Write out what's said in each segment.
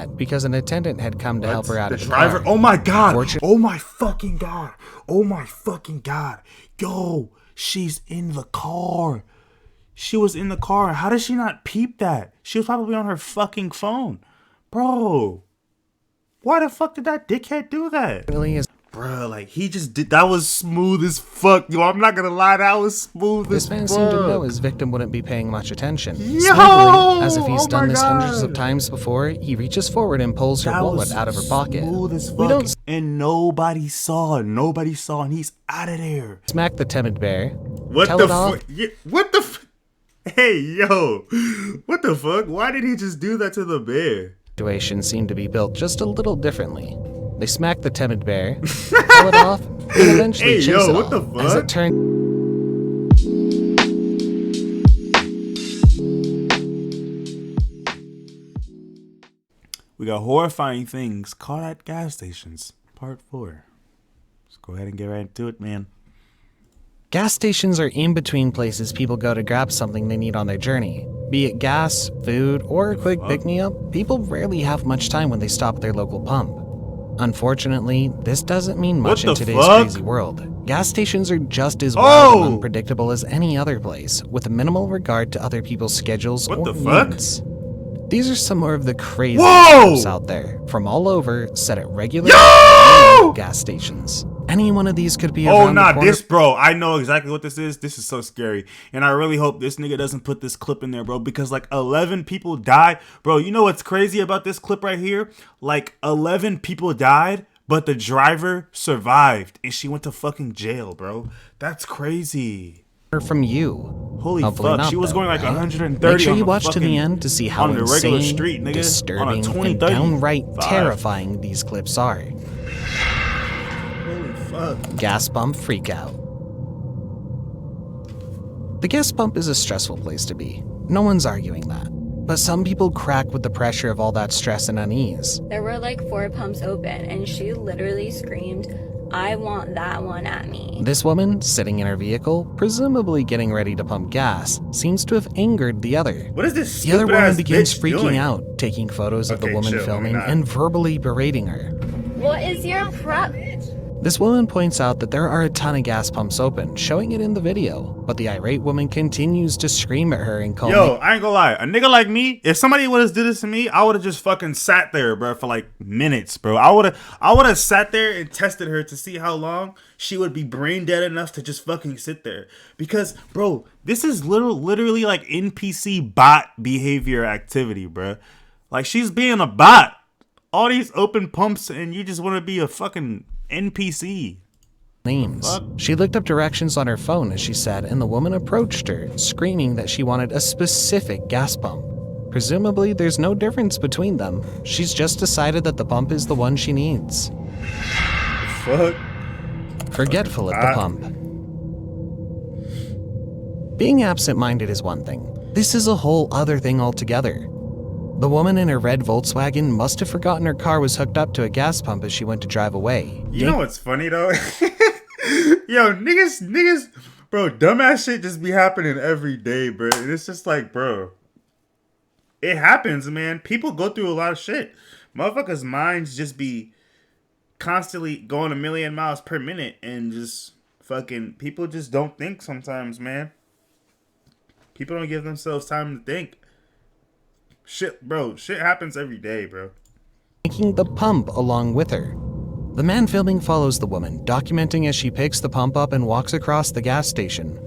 yet because an attendant had come to help her out of the driver car. Oh my god. Oh my fucking god. Oh my fucking god. Yo, she's in the car. She was in the car. How did she not peep that? She was probably on her fucking phone. Bro, why the fuck did that dickhead do that? Bro, like, he just did. That was smooth as fuck. Yo, I'm not gonna lie, that was smooth as fuck. This man seemed to know his victim wouldn't be paying much attention. Yo! Smoothly, as if he's done this hundreds of times before, he reaches forward and pulls her wallet out of her pocket. Smooth as fuck. And nobody saw, and he's out of there. Smack the timid bear. What the fuck? Yeah, what the f- Hey, yo. What the fuck? Why did he just do that to the bear? Situation seemed to be built just a little differently. They smack the timid bear, pull it off, and eventually chase it what off. the fuck? As it turns, we got horrifying things caught at gas stations, part 4. Let's go ahead and get right into it, man. gas stations are in between places people go to grab something they need on their journey. Be it gas, food, or a quick pick-me-up, people rarely have much time when they stop at their local pump. Unfortunately, this doesn't mean much in today's crazy world. Gas stations are just as wild and unpredictable as any other place, with minimal regard to other people's schedules or needs. These are some more of the craziest trips out there, from all over, set at regular gas stations. Any one of these could be around the corner. This, bro, I know exactly what this is. This is so scary. And I really hope this nigga doesn't put this clip in there, bro, because like 11 people died. Bro, you know what's crazy about this clip right here? Like 11 people died, but the driver survived and she went to fucking jail, bro. That's crazy. From you. Holy fuck, she was going like 130. Make sure you watch to the end to see how on the insane, regular street, nigga, disturbing, on a and downright terrifying these clips are. Gas pump freakout. The gas pump is a stressful place to be. No one's arguing that. But some people crack with the pressure of all that stress and unease. There were like 4 pumps open and she literally screamed, "I want that one at me." This woman, sitting in her vehicle, presumably getting ready to pump gas, seems to have angered the other. What is this? The other woman begins freaking out, taking photos of the woman filming and verbally berating her. What is your problem? This woman points out that there are a ton of gas pumps open, showing it in the video, but the irate woman continues to scream at her and call I ain't gonna lie, a nigga like me, if somebody would have did this to me, I would have just fucking sat there, bro, for like minutes, bro. I would have sat there and tested her to see how long she would be brain dead enough to just fucking sit there. Because, bro, this is literally like NPC bot behavior activity, bro. Like, she's being a bot. All these open pumps and you just want to be a fucking NPC. Names. She looked up directions on her phone, as she said, and the woman approached her, screaming that she wanted a specific gas pump. Presumably, there's no difference between them. She's just decided that the pump is the one she needs. Fuck. Forgetful at the pump. Being absent-minded is one thing. This is a whole other thing altogether. The woman in her red Volkswagen must have forgotten her car was hooked up to a gas pump as she went to drive away. You know what's funny though? Yo, niggas, bro, dumbass shit just be happening every day, bro. And it's just like, bro, it happens, man. People go through a lot of shit. Motherfuckers' minds just be constantly going a million miles per minute and just fucking, people just don't think sometimes, man. People don't give themselves time to think. Shit, bro. Shit happens every day, bro. Taking the pump along with her. The man filming follows the woman, documenting as she picks the pump up and walks across the gas station.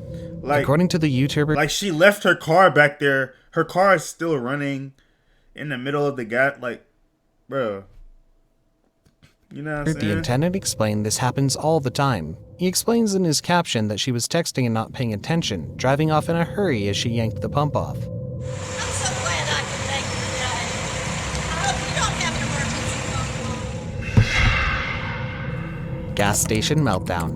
According to the YouTuber, like, she left her car back there. Her car is still running in the middle of the gas. Like, bro. You know what I'm saying? The attendant explained this happens all the time. He explains in his caption that she was texting and not paying attention, driving off in a hurry as she yanked the pump off. Gas station meltdown.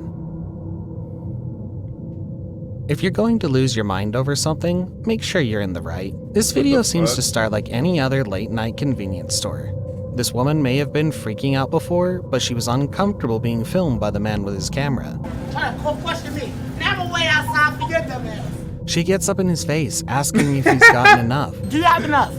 If you're going to lose your mind over something, make sure you're in the right. This video seems to start like any other late night convenience store. This woman may have been freaking out before, but she was uncomfortable being filmed by the man with his camera. Try to question me. Now I'm way outside for your dumb ass. She gets up in his face, asking if he's gotten enough. Do you have enough?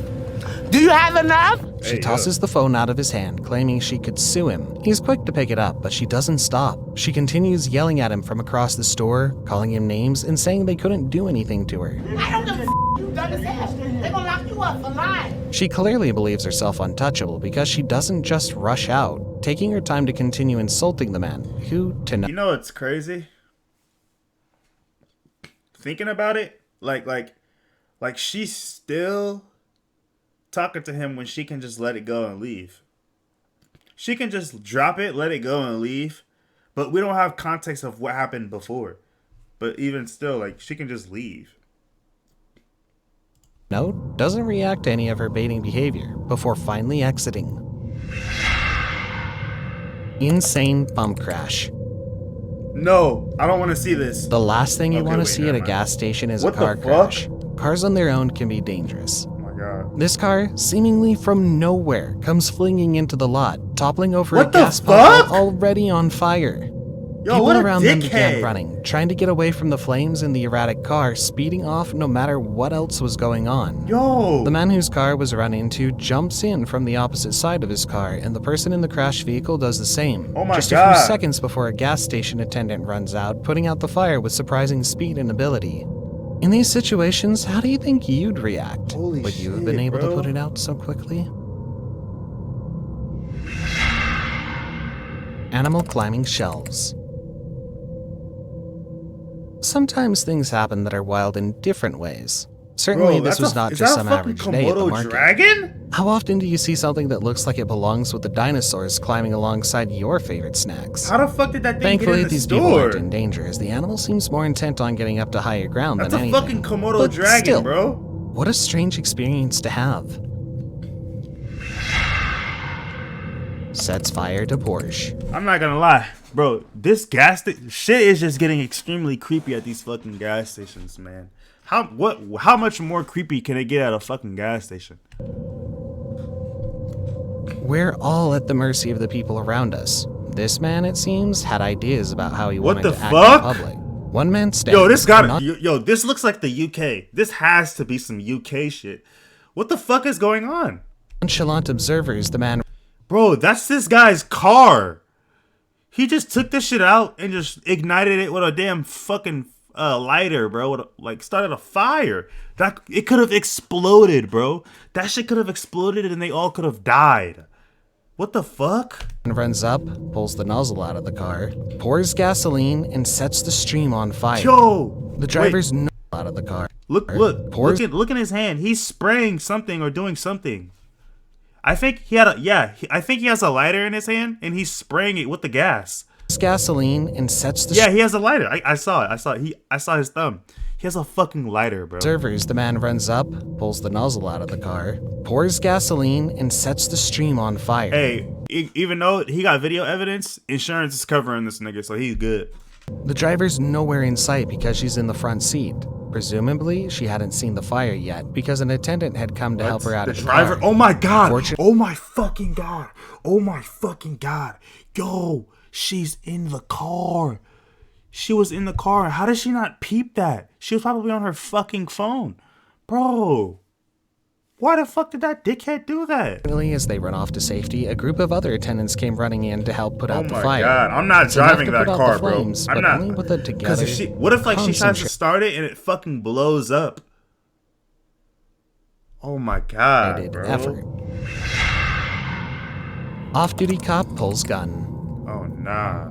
Do you have enough? She Hey, tosses the phone out of his hand, claiming she could sue him. He's quick to pick it up, but she doesn't stop. She continues yelling at him from across the store, calling him names, and saying they couldn't do anything to her. I don't give a you dumb as hell. They're gonna lock you up for lying. She clearly believes herself untouchable because she doesn't just rush out, taking her time to continue insulting the man, who, to You know what's crazy? Thinking about it, like she's still talking to him when she can just let it go and leave. She can just drop it, let it go and leave, but we don't have context of what happened before. But even still, like, she can just leave. note, doesn't react to any of her baiting behavior before finally exiting. Insane bump crash. No, I don't want to see this. The last thing you Okay, want to wait, see never at a mind. gas station is What a the car fuck? crash. Cars on their own can be dangerous. Oh my god. This car, seemingly from nowhere, comes flinging into the lot, toppling over What a the gas fuck? pump already on fire. Yo, People what a around them began dickhead. running, trying to get away from the flames in the erratic car, speeding off no matter what else was going on. Yo. The man whose car was run into jumps in from the opposite side of his car, and the person in the crashed vehicle does the same. Oh my Just a God. few seconds before a gas station attendant runs out, putting out the fire with surprising speed and ability. In these situations, how do you think you'd react? Holy Would you have shit, been able bro. to put it out so quickly? Animal climbing shelves. Sometimes things happen that are wild in different ways. Certainly, Bro, this was not is just that a some fucking average day at the Komodo market. dragon? How often do you see something that looks like it belongs with the dinosaurs climbing alongside your favorite snacks? How the fuck did that thing Thankfully, get in the these people store? aren't in danger, as the animal seems more intent on getting up to higher ground That's than a anything. fucking Komodo But dragon, still, bro. what a strange experience to have. Sets fire to Porsche. I'm not gonna lie, bro. This shit is just getting extremely creepy at these fucking gas stations, man. How much more creepy can it get at a fucking gas station? We're all at the mercy of the people around us. This man, it seems, had ideas about how he What wanted the to act fuck? in public. One man stands. Yo, this got not yo, this looks like the UK. This has to be some UK shit. What the fuck is going on? nonchalant observers. The man Bro, that's this guy's car. He just took this shit out and just ignited it with a damn fucking lighter, bro. Like started a fire. That it could have exploded, bro. That shit could have exploded and they all could have died. What the fuck? runs up, pulls the nozzle out of the car, pours gasoline, and sets the stream on fire. Yo, The driver's nozzle out of the car. look Pours in his hand. He's spraying something or doing something. I think he had I think he has a lighter in his hand and he's spraying it with the gas. gasoline and sets the Yeah, he has a lighter. I saw it. I saw his thumb. He has a fucking lighter, bro. observers. The man runs up, pulls the nozzle out of the car, pours gasoline, and sets the stream on fire. Hey, even though he got video evidence, insurance is covering this nigga, so he's good. The driver's nowhere in sight because she's in the front seat. Presumably, she hadn't seen the fire yet because an attendant had come to help her out The of the driver. car. Oh my god. Fortunate- Oh my fucking god. Oh my fucking god. Yo, she's in the car. She was in the car. How did she not peep that? She was probably on her fucking phone. Bro. Why the fuck did that dickhead do that? Finally, as they run off to safety, a group of other attendants came running in to help put Oh out the my fire. god. I'm not It's enough driving to that put out car, the bro. flames, I'm but not. only with a together. What if like she tries to concentrate- start it and it fucking blows up? Oh my god, bro. effort. Off-duty cop pulls gun. Oh nah.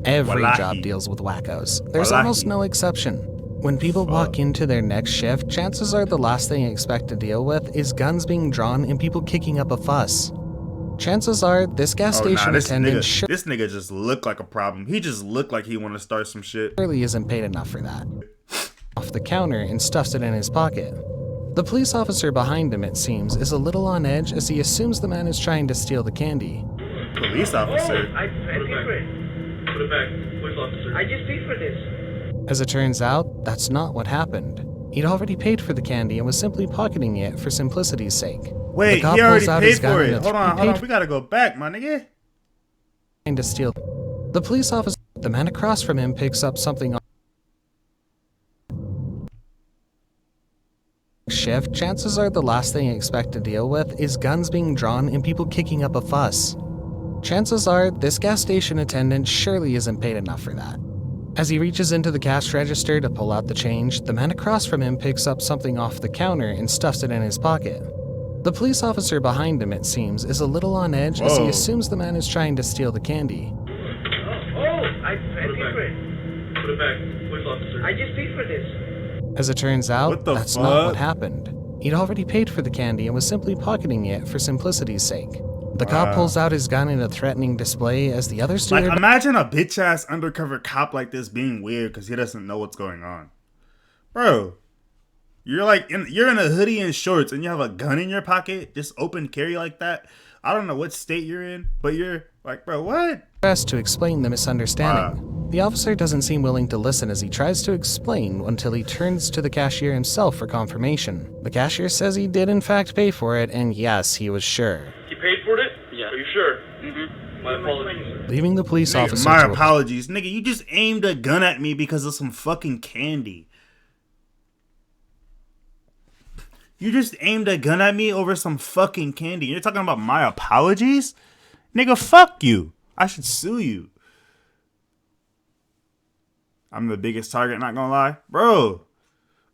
Every Wallahi. job deals with wackos. There's Wallahi. almost no exception. When people walk into their next shift, chances are the last thing you expect to deal with is guns being drawn and people kicking up a fuss. Chances are this gas Oh nah, station this attendant nigga just looked like a problem. He just looked like he wanted to start some shit. surely isn't paid enough for that. Off the counter and stuffs it in his pocket. The police officer behind him, it seems, is a little on edge as he assumes the man is trying to steal the candy. Police officer. I paid for it. Put it back, police officer. I just paid for this. As it turns out, that's not what happened. He'd already paid for the candy and was simply pocketing it for simplicity's sake. Wait, The cop he already pulls out paid his gun for and it. it's- Hold on, he hold on. paid We gotta go back, my nigga. trying to steal. The police officer, the man across from him, picks up something shift, chances are the last thing you expect to deal with is guns being drawn and people kicking up a fuss. Chances are this gas station attendant surely isn't paid enough for that. As he reaches into the cash register to pull out the change, the man across from him picks up something off the counter and stuffs it in his pocket. The police officer behind him, it seems, is a little on edge as he assumes the man is trying to steal the candy. I paid for it. Put it back, police officer. I just paid for this. As it turns out, that's fuck? not what happened. He'd already paid for the candy and was simply pocketing it for simplicity's sake. The cop pulls out his gun in a threatening display as the other steward... Like, imagine a bitch-ass undercover cop like this being weird because he doesn't know what's going on. Bro, you're in a hoodie and shorts and you have a gun in your pocket, just open carry like that. I don't know what state you're in, but you're like, bro, what? Best to explain the misunderstanding. The officer doesn't seem willing to listen as he tries to explain until he turns to the cashier himself for confirmation. The cashier says he did in fact pay for it, and yes, he was sure. You paid for it? Yeah. Are you sure? Mm-hmm. My apologies. Leaving the police officer My to apologies. Nigga, you just aimed a gun at me because of some fucking candy. You just aimed a gun at me over some fucking candy. You're talking about my apologies? Nigga, fuck you. I should sue you. I'm the biggest target, not gonna lie. Bro,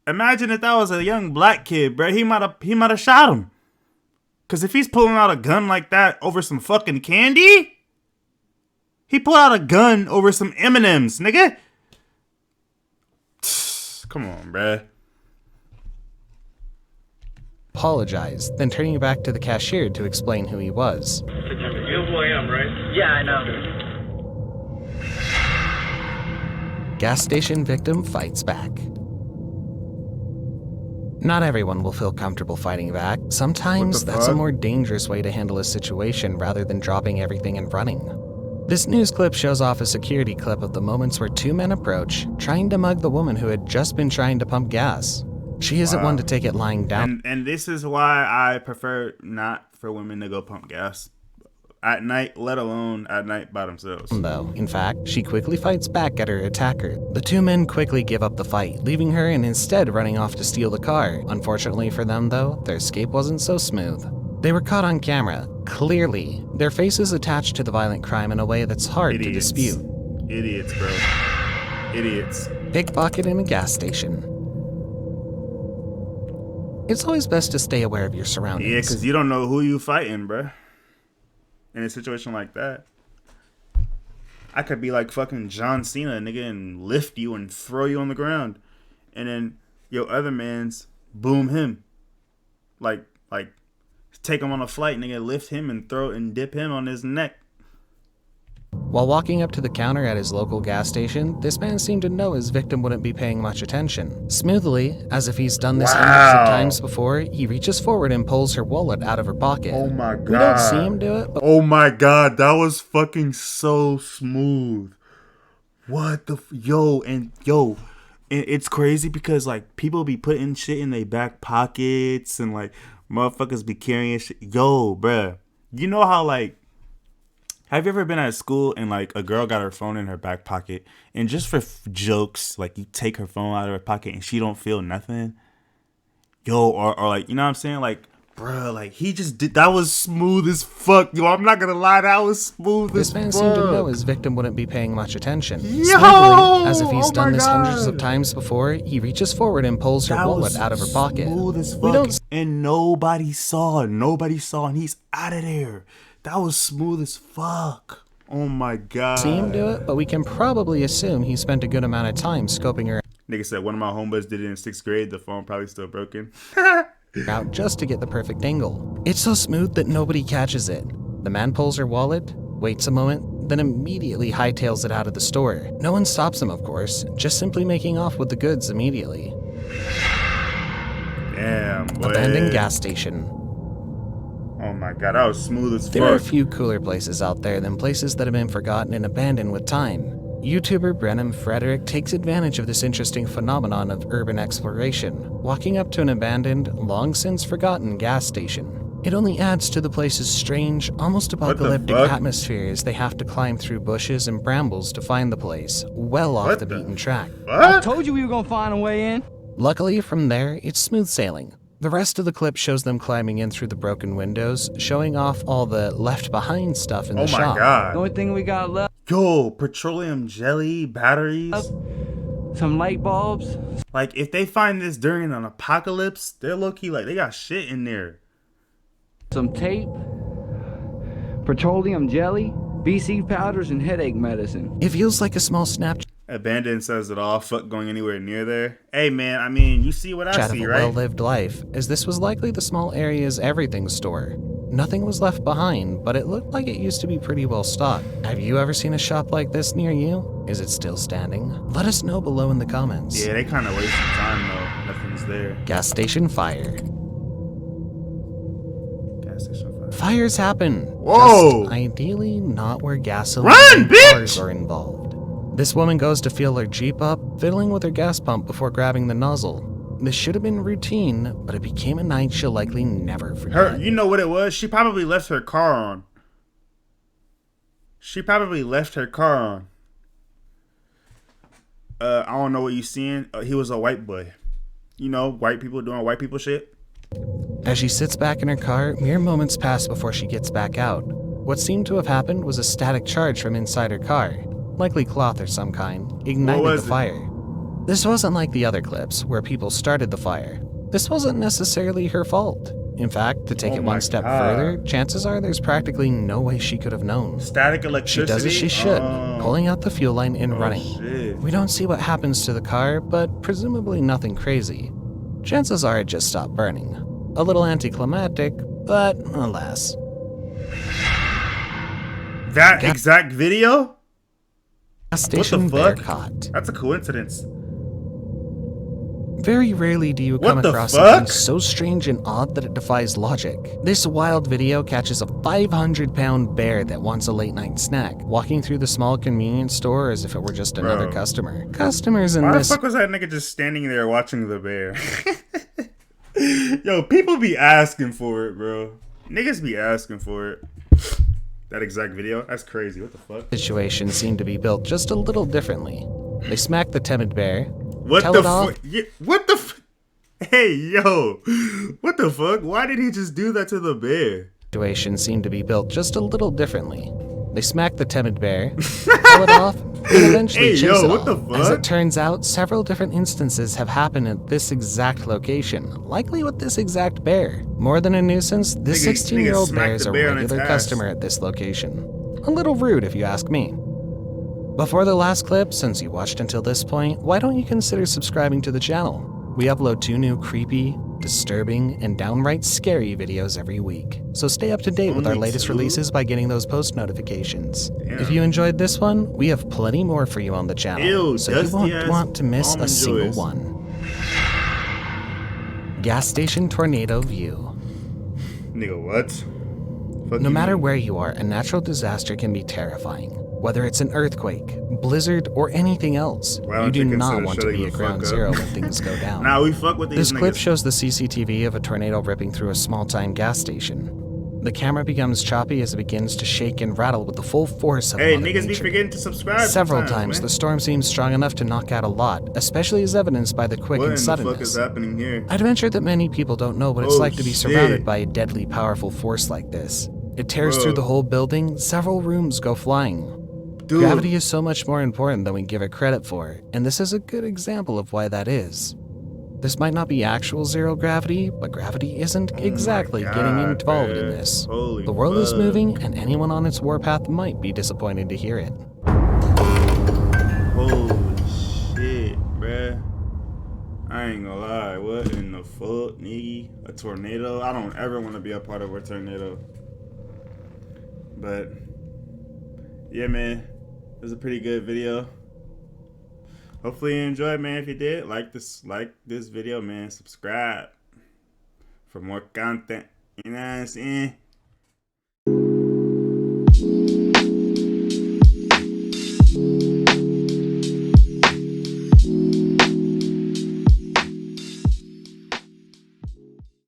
imagine if that was a young black kid, bro. He might have shot him. Cause if he's pulling out a gun like that over some fucking candy, he pulled out a gun over some M&Ms, nigga. Come on, bruh. apologize, then turning back to the cashier to explain who he was. You know who I am, right? Yeah, I know. Gas station victim fights back. Not everyone will feel comfortable fighting back. Sometimes that's a more dangerous way to handle a situation rather than dropping everything and running. This news clip shows off a security clip of the moments where two men approach, trying to mug the woman who had just been trying to pump gas. She isn't one to take it lying down. And this is why I prefer not for women to go pump gas at night, let alone at night by themselves. Though, in fact, she quickly fights back at her attacker. The two men quickly give up the fight, leaving her and instead running off to steal the car. Unfortunately for them, though, their escape wasn't so smooth. They were caught on camera, clearly, their faces attached to the violent crime in a way that's hard to dispute. Idiots, bro. Idiots. Pickpocket in a gas station. It's always best to stay aware of your surroundings. Yeah, because you don't know who you fighting, bro. In a situation like that. I could be like fucking John Cena, nigga, and lift you and throw you on the ground. And then your other man's boom him. Like, take him on a flight, nigga, lift him and throw and dip him on his neck. While walking up to the counter at his local gas station, this man seemed to know his victim wouldn't be paying much attention. Smoothly, as if he's done this hundreds of times before, he reaches forward and pulls her wallet out of her pocket. Oh my god. We don't see him do it, but oh my god, that was fucking so smooth. What the it's crazy because like people be putting shit in their back pockets and like motherfuckers be carrying shit. Yo, bruh, you know how like, have you ever been at school and like a girl got her phone in her back pocket and just for jokes, like you take her phone out of her pocket and she don't feel nothing? Yo, or like, you know what I'm saying? Like, bruh, like he just did, that was smooth as fuck. Yo, I'm not gonna lie, that was smooth as fuck. This man seemed to know his victim wouldn't be paying much attention. Yo! Smoothly, as if he's done this God. hundreds of times before, he reaches forward and pulls her wallet out of her pocket. Smooth as fuck. We don't And nobody saw, and he's out of there. That was smooth as fuck. Oh my god. see him do it, but we can probably assume he spent a good amount of time scoping her Nigga said one of my homeboys did it in 6th grade. The phone probably still broken. out just to get the perfect angle. It's so smooth that nobody catches it. The man pulls her wallet, waits a moment, then immediately hightails it out of the store. No one stops him, of course, just simply making off with the goods immediately. Damn, boy. Abandoned gas station. Oh my god, that was smooth as fuck. There are a few cooler places out there than places that have been forgotten and abandoned with time. YouTuber Brenham Frederick takes advantage of this interesting phenomenon of urban exploration, walking up to an abandoned, long since forgotten gas station. It only adds to the place's strange, almost apocalyptic atmosphere as they have to climb through bushes and brambles to find the place, well off the beaten track. What? Told you we were gonna find a way in. Luckily, from there, it's smooth sailing. The rest of the clip shows them climbing in through the broken windows, showing off all the left behind stuff in the Oh my shop. god. The only thing we got left, Yo, petroleum jelly, batteries. some light bulbs. Like, if they find this during an apocalypse, they're low-key like, they got shit in there. Some tape, petroleum jelly, BC powders, and headache medicine. It feels like a small Snapchat Abandoned says it all. Fuck going anywhere near there. Hey, man, I mean, you see what I of see, a right? well-lived life, as this was likely the small area's everything store. Nothing was left behind, but it looked like it used to be pretty well stocked. Have you ever seen a shop like this near you? Is it still standing? Let us know below in the comments. Yeah, they kind of wasting time, though. Nothing's there. Gas station fire. Gas station fire. Fires happen. Whoa! Just ideally not where gasoline Run, and bitch! cars are involved. This woman goes to fuel her Jeep up, fiddling with her gas pump before grabbing the nozzle. This should have been routine, but it became a night she'll likely never forget. You know what it was? She probably left her car on. I don't know what you seeing. He was a white boy. You know, white people doing white people shit. As she sits back in her car, mere moments pass before she gets back out. What seemed to have happened was a static charge from inside her car, likely cloth or some kind, ignited the fire. This wasn't like the other clips, where people started the fire. This wasn't necessarily her fault. In fact, to take it one step further, chances are there's practically no way she could have known. Static She electricity. does as she should, pulling out the fuel line and running. Shit. We don't see what happens to the car, but presumably nothing crazy. Chances are it just stopped burning. A little anticlimactic, but alas. That exact video? Gas station fuck? bear caught. That's a coincidence. Very rarely do you come What the across fuck? something so strange and odd that it defies logic. This wild video catches a 500-pound bear that wants a late-night snack, walking through the small convenience store as if it were just another Bro. customer. Customers in Why the this fuck was that nigga just standing there watching the bear? Yo, people be asking for it, bro. Niggas be asking for it. That exact video? That's crazy. What the fuck? situation seem to be built just a little differently. They smack the timid bear, What tell the it off, fuck? Yeah, what the f- Hey, yo. What the fuck? Why did he just do that to the bear? situation seem to be built just a little differently. They smack the timid bear, pull it off, and eventually Hey, chase yo, it what off. the As fuck? it turns out, several different instances have happened at this exact location, likely with this exact bear. More than a nuisance, this Nigga 16-year-old smacked bear is the a bear on its regular ass. customer at this location. A little rude if you ask me. Before the last clip, since you watched until this point, why don't you consider subscribing to the channel? We upload 2 new creepy, disturbing, and downright scary videos every week. So stay up to date with our Only latest 2? releases by getting those post notifications. Damn. If you enjoyed this one, we have plenty more for you on the channel, Ew, so you won't dusty-ass want to miss a almond single joys. one. Gas station tornado view. Nigga, what? Fuck No you matter mean? where you are, a natural disaster can be terrifying. Whether it's an earthquake, blizzard, or anything else, Why you don't do you not consider want to shutting be the at ground fuck up? zero when things go down. Nah, we fuck with these This clip niggas. shows the CCTV of a tornado ripping through a small-time gas station. The camera becomes choppy as it begins to shake and rattle with the full force of Hey, Mother niggas be Nature. forgetting to subscribe. Several sometimes, times, man. the storm seems strong enough to knock out a lot, especially as evidenced by the quick What and in the fuck is suddenness. happening here? I'd venture that many people don't know what it's Oh, like to be shit. surrounded by a deadly, powerful force like this. It tears Bro. through the whole building, several rooms go flying. Dude. Gravity is so much more important than we give it credit for, and this is a good example of why that is. This might not be actual zero gravity, but gravity isn't exactly getting God, involved in man. this. Holy The world is fuck. moving, and anyone on its warpath might be disappointed to hear it. Holy shit, bruh. I ain't gonna lie. What in the fuck, nigga? A tornado? I don't ever want to be a part of a tornado. But, yeah, man. It was a pretty good video. Hopefully you enjoyed, man. If you did, like this video, man. Subscribe for more content. You know what I'm saying?